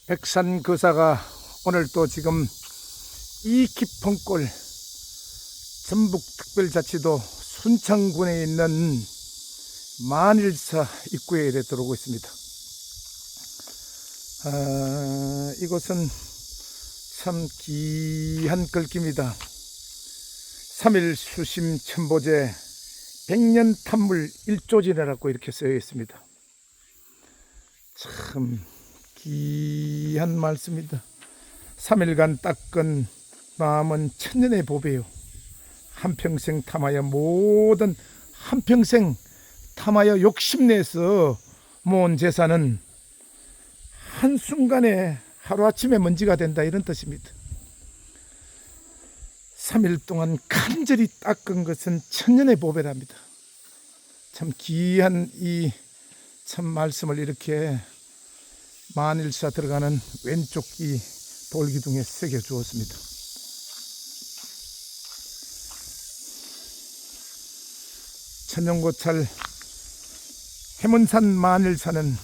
백산거사가 오늘 또 지금 이 깊은 골 전북특별자치도 순창군에 있는 만일사 입구에 이래 들어오고 있습니다. 이곳은 참 귀한 글귀입니다. 3일 수심 첨보제 100년 탐물 1조지라고 이렇게 쓰여 있습니다. 참 귀한 말씀입니다. 3일간 닦은 마음은 천년의 보배요. 한평생 탐하여 모든 한평생 탐하여 욕심내서 모은 재산은 한순간에 하루아침에 먼지가 된다, 이런 뜻입니다. 3일 동안 간절히 닦은 것은 천년의 보배랍니다. 참 귀한 이 참 말씀을 이렇게 만일사 들어가는 왼쪽 이 돌기둥에 새겨 주었습니다. 천연고찰 해문산 만일사는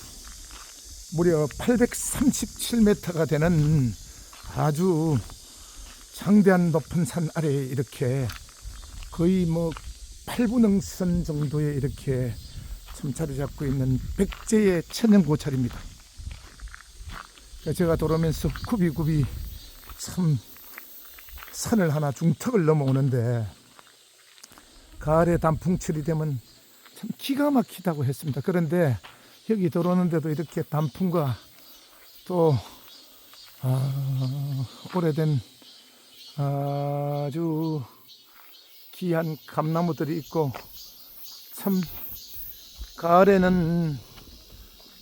무려 837m가 되는 아주 장대한 높은 산 아래에 이렇게 거의 8분응선 정도에 이렇게 참 자리 잡고 있는 백제의 천연고찰입니다. 제가 돌아오면서 굽이굽이 참 산을 하나 중턱을 넘어오는데 가을에 단풍철이 되면 참 기가 막히다고 했습니다. 그런데 여기 들어오는데도 이렇게 단풍과 또 오래된 아주 귀한 감나무들이 있고, 참 가을에는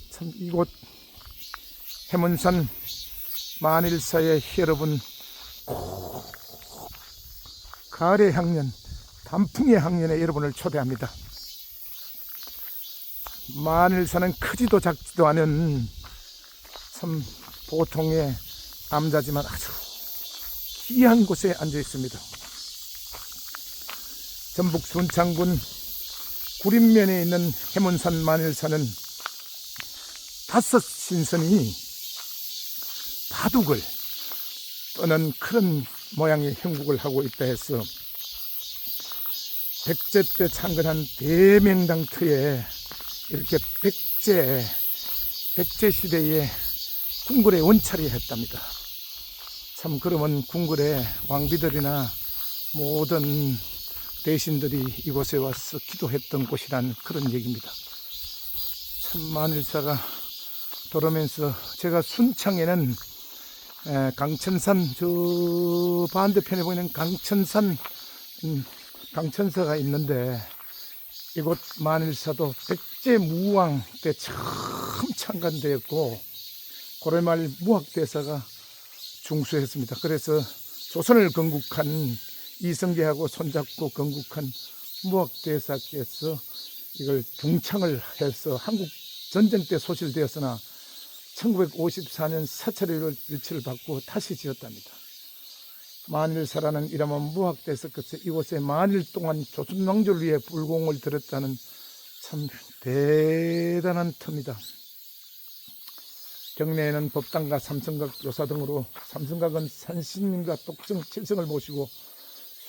참 이곳 해문산 만일사의 여러분 가을의 향연, 단풍의 향연에 여러분을 초대합니다. 만일사는 크지도 작지도 않은 참 보통의 남자지만 아주 귀한 곳에 앉아 있습니다. 전북 순창군 구림면에 있는 해문산 만일사는 5 신선이 바둑을 떠는 그런 모양의 형국을 하고 있다 해서 백제 때 창건한 대명당터에 이렇게 백제 시대에 궁궐에 원찰이 했답니다. 참 그러면 궁궐의 왕비들이나 모든 대신들이 이곳에 와서 기도했던 곳이라는 그런 얘기입니다. 참 만일사가 돌아오면서 제가 순창에는 강천산 저 반대편에 보이는 강천사가 있는데 이곳 만일사도 백제 무왕 때 처음 창간되었고 고려말 무학대사가 중수했습니다. 그래서 조선을 건국한 이성계하고 손잡고 건국한 무학대사께서 이걸 중창을 해서 한국 전쟁 때 소실되었으나 1954년 사찰의 일치를 받고 다시 지었답니다. 만일사라는 이름은 무학대사께서 이곳에 만일 동안 조선 왕조를 위해 불공을 들였다는 참 대단한 터입니다. 경내에는 법당과 삼성각 요사 등으로 삼성각은 산신님과 독성 칠성을 모시고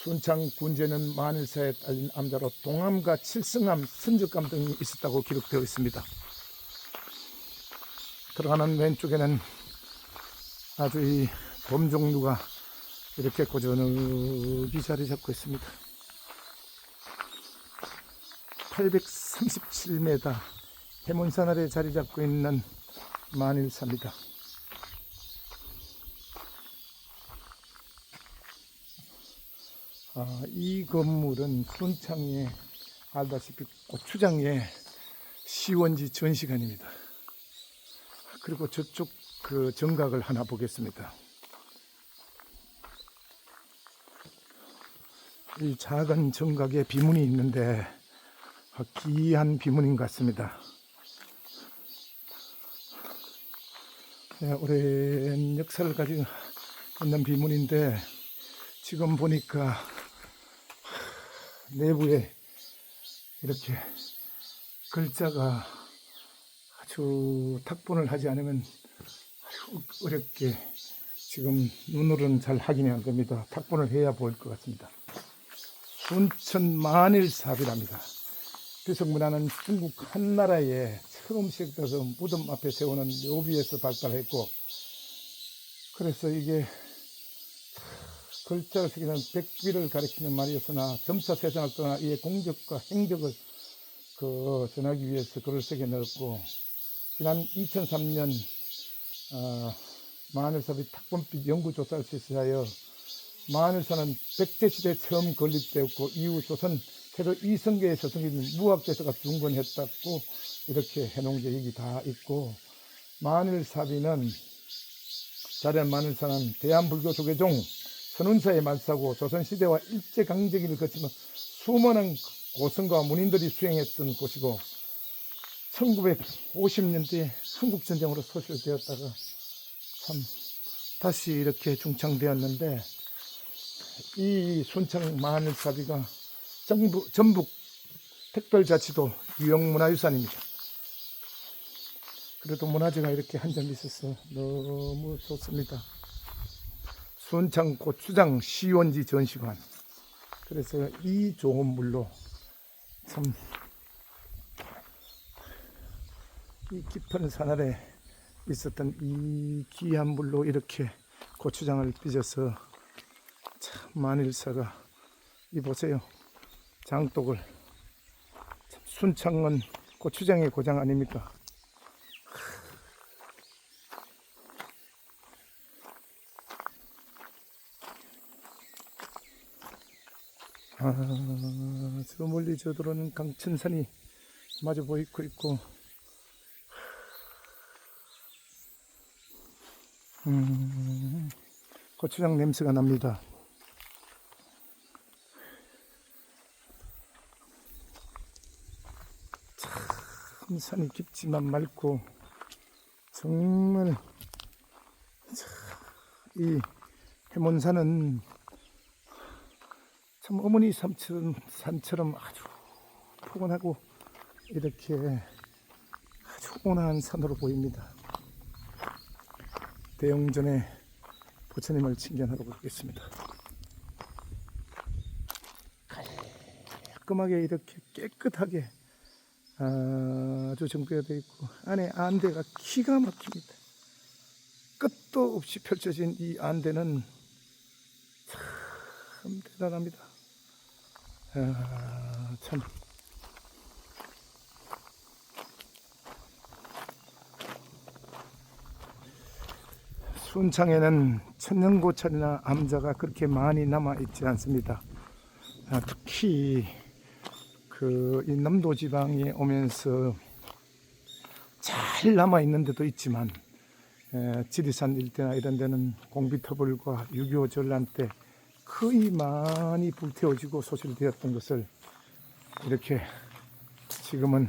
순창 군제는 만일사에 딸린 암자로 동암과 칠성암, 선적암 등이 있었다고 기록되어 있습니다. 들어가는 왼쪽에는 아주 이 돔종루가 이렇게 고즈넉히 자리 잡고 있습니다. 837m 해문산 아래 자리 잡고 있는 만일사입니다. 이 건물은 순창에 알다시피 고추장의 시원지 전시관입니다. 그리고 저쪽 그 정각을 하나 보겠습니다. 이 작은 정각에 비문이 있는데 귀한 비문인 것 같습니다. 오랜 역사를 가지고 있는 비문인데 지금 보니까 내부에 이렇게 글자가 아주 탁본을 하지 않으면 어렵게 지금 눈으로는 잘 확인이 안 됩니다. 탁본을 해야 보일 것 같습니다. 순천 만일삽이랍니다. 비석문화는 중국 한나라에 처음 시작돼서 무덤 앞에 세우는 묘비에서 발달했고, 그래서 이게 글자를 새기는 백비를 가리키는 말이었으나 점차 세상을 떠나 이의 공적과 행적을 전하기 위해서 글을 새겨 넣었고, 지난 2003년 만일삽이 탁본빛 연구조사를 실시하여 만일사는 백제시대에 처음 건립되었고 이후 조선 태조 이성계의 서성인 무학대서가 중건했다고 이렇게 해놓은 게 여기 다 있고, 만일사비는 자리한 만일사는 대한불교 조계종 선운사의 말사고 조선시대와 일제강점기를 거치며 수많은 고성과 문인들이 수행했던 곳이고 1950년대에 한국전쟁으로 소실되었다가 참 다시 이렇게 중창되었는데, 이 순창 만일사비가 전북 특별자치도 유형문화유산입니다. 그래도 문화재가 이렇게 한 점 있어서 너무 좋습니다. 순창 고추장 시원지 전시관. 그래서 이 좋은 물로 참 이 깊은 산 아래 있었던 이 귀한 물로 이렇게 고추장을 빚어서 참 만일사가 이 보세요. 장독을. 순창은 고추장의 고장 아닙니까? 저 멀리 저들어오는 강천산이 마주 보이고 있고, 고추장 냄새가 납니다. 참 산이 깊지만 맑고, 정말 이 해몬산은 참 어머니 산처럼 아주 포근하고 이렇게 아주 온화한 산으로 보입니다. 대웅전에 부처님을 칭견하러 가겠습니다. 깔끔하게 이렇게 깨끗하게 아주 정비되어 있고, 안에 안대가 기가 막힙니다. 끝도 없이 펼쳐진 이 안대는 참 대단합니다. 참 순창에는 천년고찰이나 암자가 그렇게 많이 남아 있지 않습니다. 특히 이 남도지방에 오면서 잘 남아 있는 데도 있지만, 지리산 일대나 이런 데는 공비터불과 6.25 전란 때 거의 많이 불태워지고 소실되었던 것을 이렇게 지금은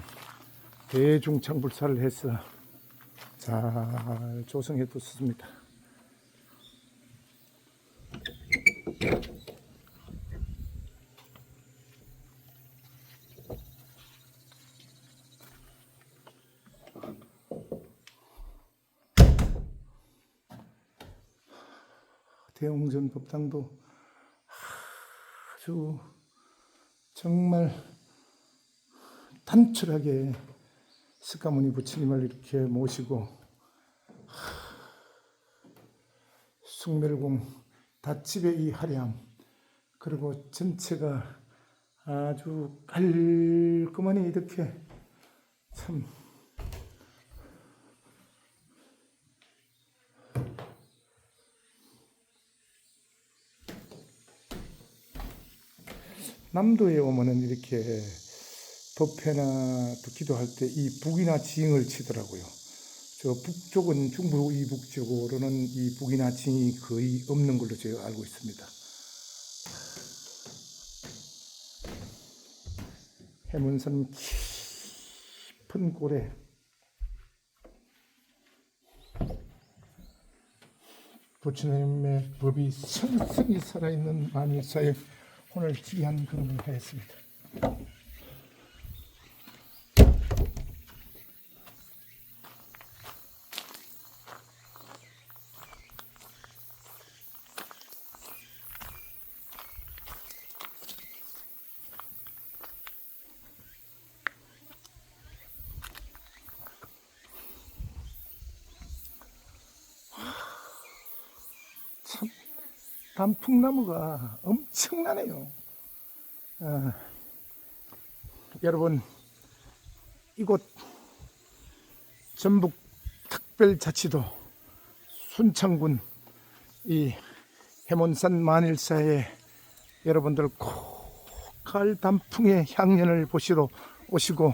대중창불사를 해서 잘 조성해 뒀습니다. 대웅전 법당도 아주 정말 단출하게 석가모니 부처님을 이렇게 모시고, 숭멸공 닷집의 이 화려함, 그리고 전체가 아주 깔끔하니 이렇게 참 남도에 오면은 이렇게 법회나 또 기도할 때 이 북이나 징을 치더라고요. 저 북쪽은 중부 이북쪽으로는 이 북이나 징이 거의 없는 걸로 제가 알고 있습니다. 해문산 깊은 고래, 부처님의 법이 성성이 살아있는 만일사에 오늘 귀한 걸음을 하였습니다. 참 단풍나무가 엄청나네요. 여러분, 이곳 전북 특별자치도 순창군 이 해몬산 만일사에 여러분들 꼭 가을 단풍의 향연을 보시러 오시고,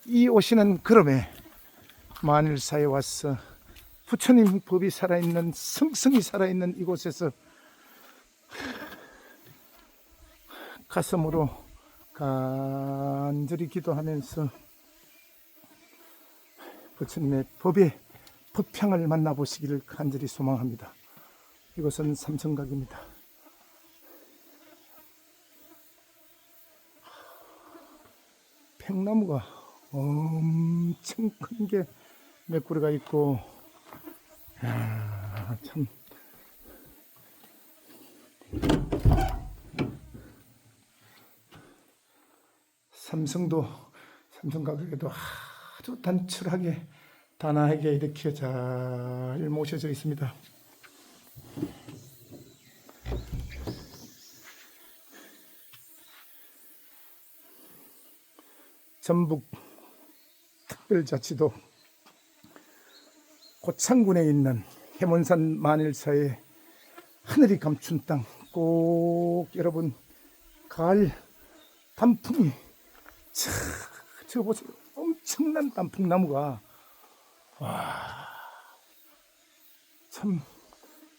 이 오시는 걸음에 만일사에 와서 부처님 법이 살아있는, 성성이 살아있는 이곳에서 가슴으로 간절히 기도하면서 부처님의 법의 법향을 만나보시기를 간절히 소망합니다. 이곳은 삼성각입니다. 팽나무가 엄청 큰 게 몇 그루가 있고, 참 삼성각에도 아주 단출하게 단아하게 이렇게 잘 모셔져 있습니다. 전북 특별자치도 고창군에 있는 해몬산 만일사의 하늘이 감춘 땅, 꼭 여러분 가을 단풍이 저 보세요. 엄청난 단풍나무가 참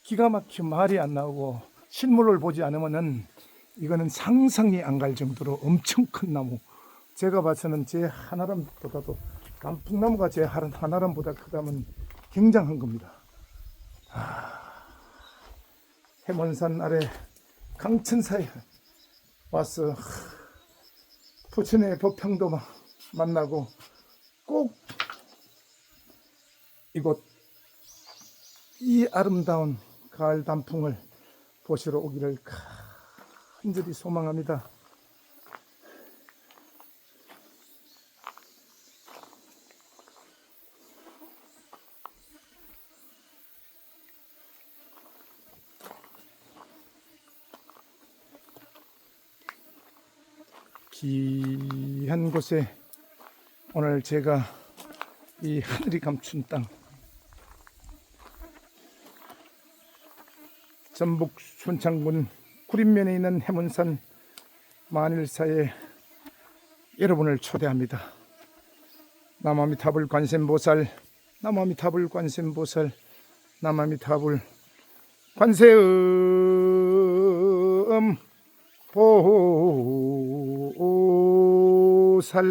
기가 막혀 말이 안 나오고, 실물을 보지 않으면은 이거는 상상이 안 갈 정도로 엄청 큰 나무. 제가 봐서는 제 한아람보다도 단풍나무가 제 한아람보다 크다면 굉장한 겁니다. 해몬산 아래 강천사에 와서 부처님의 법향도 만나고, 꼭 이곳 이 아름다운 가을 단풍을 보시러 오기를 간절히 소망합니다. 귀한 곳에 오늘 제가 이 하늘이 감춘 땅, 전북 순창군 구림면에 있는 해몬산 만일사에 여러분을 초대합니다. 남아미타불 관세음보살, 남아미타불 관세음보살, 남아미타불 관세음 보살.